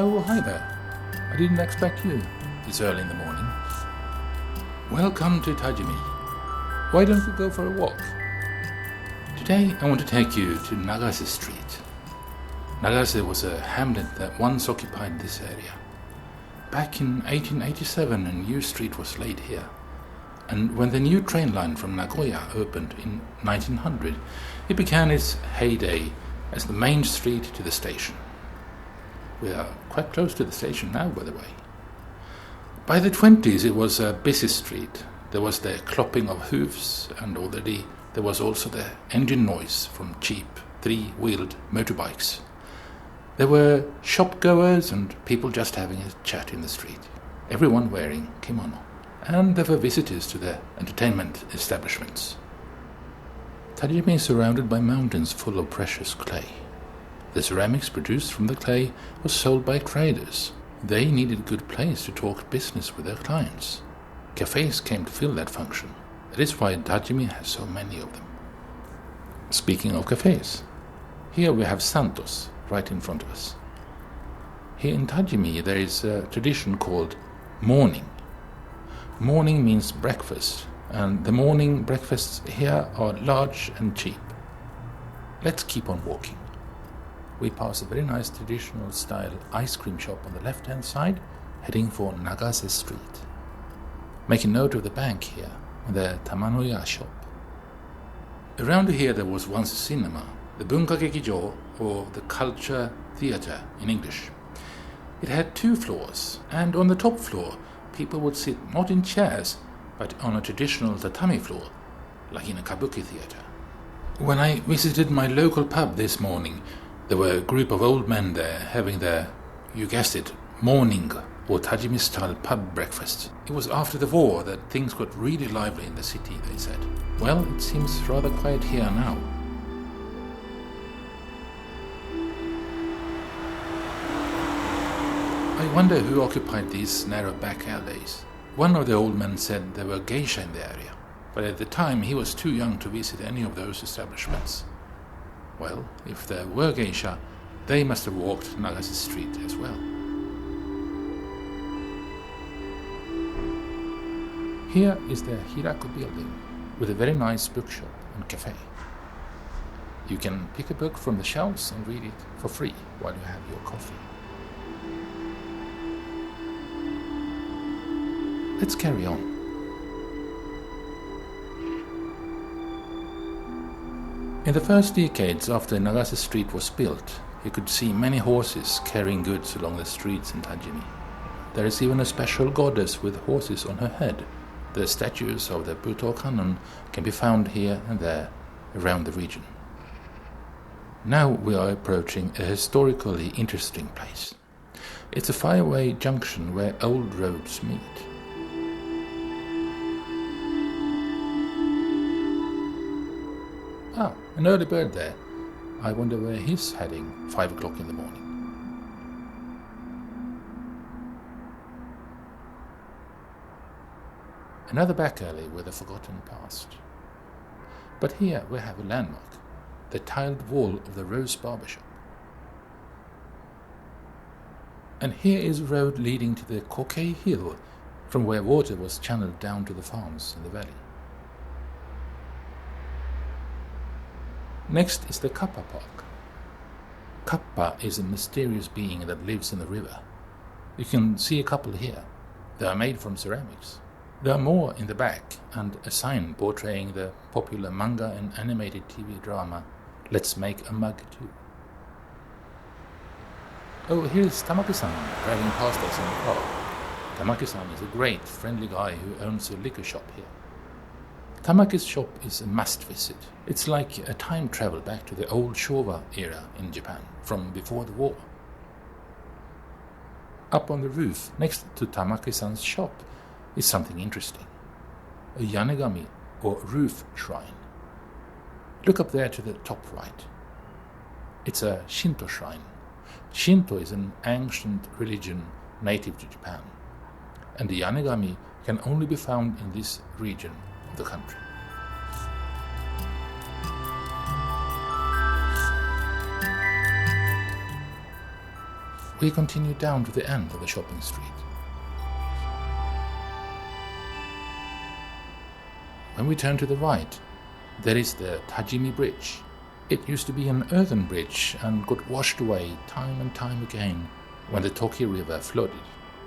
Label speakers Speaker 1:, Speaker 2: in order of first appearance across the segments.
Speaker 1: Oh, hi there. I didn't expect you this early in the morning. Welcome to Tajimi. Why don't we go for a walk? Today I want to take you to Nagase Street. Nagase was a hamlet that once occupied this area. Back in 1887 a new street was laid here. And when the new train line from Nagoya opened in 1900, it began its heyday as the main street to the station. We are quite close to the station now, by the way. By the 20s it was a busy street. There was the clopping of hoofs, and already there was also the engine noise from cheap three-wheeled motorbikes. There were shop-goers and people just having a chat in the street, everyone wearing kimono. And there were visitors to the entertainment establishments. Tajimi is surrounded by mountains full of precious clay. The ceramics produced from the clay was sold by traders. They needed a good place to talk business with their clients. Cafes came to fill that function. That is why Tajimi has so many of them. Speaking of cafes, here we have Santos right in front of us. Here in Tajimi there is a tradition called morning. Morning means breakfast, and the morning breakfasts here are large and cheap. Let's keep on walking. We pass a very nice traditional style ice cream shop on the left hand side, heading for Nagase Street. Make a note of the bank here and the Tamanoya shop. Around here there was once a cinema, the Bunkagekijo, or the Culture Theatre in English. It had 2 floors, and on the top floor people would sit not in chairs but on a traditional tatami floor, like in a kabuki theatre. When I visited my local pub this morning, there were a group of old men there having their, you guessed it, morning or Tajimi-style pub breakfast. It was after the war that things got really lively in the city, they said. Well, it seems rather quiet here now. I wonder who occupied these narrow back alleys. One of the old men said there were geisha in the area, but at the time he was too young to visit any of those establishments. Well, if there were geisha, they must have walked Nagase Street as well. Here is the Hiraku building, with a very nice bookshop and cafe. You can pick a book from the shelves and read it for free while you have your coffee. Let's carry on. In the first decades after Nagase Street was built, you could see many horses carrying goods along the streets in Tajimi. There is even a special goddess with horses on her head. The statues of the Buto Kannon can be found here and there around the region. Now we are approaching a historically interesting place. It's a fireway junction where old roads meet. Ah, an early bird there. I wonder where he's heading 5 o'clock in the morning. Another back alley with a forgotten past. But here we have a landmark, the tiled wall of the Rose Barbershop. And here is a road leading to the Kokei Hill, from where water was channeled down to the farms in the valley. Next is the Kappa Park. Kappa is a mysterious being that lives in the river. You can see a couple here. They are made from ceramics. There are more in the back, and a sign portraying the popular manga and animated TV drama Let's Make a Mug Too. Oh, here's Tamaki-san driving past us in the car. Tamaki-san is a great, friendly guy who owns a liquor shop here. Tamaki's shop is a must visit. It's like a time travel back to the old Showa era in Japan, from before the war. Up on the roof, next to Tamaki-san's shop, is something interesting. A yanegami, or roof shrine. Look up there to the top right. It's a Shinto shrine. Shinto is an ancient religion native to Japan, and the yanegami can only be found in this region of the country. we continue down to the end of the shopping street. When we turn to the right, there is the Tajimi Bridge. It used to be an earthen bridge and got washed away time and time again when the Toki River flooded.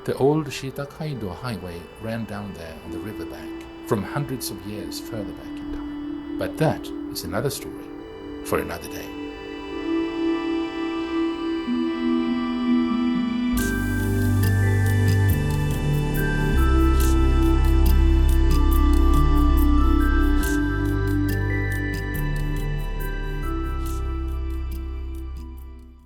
Speaker 1: The old Shitakaido highway ran down there on the riverbank from hundreds of years further back in time. But that is another story for another day.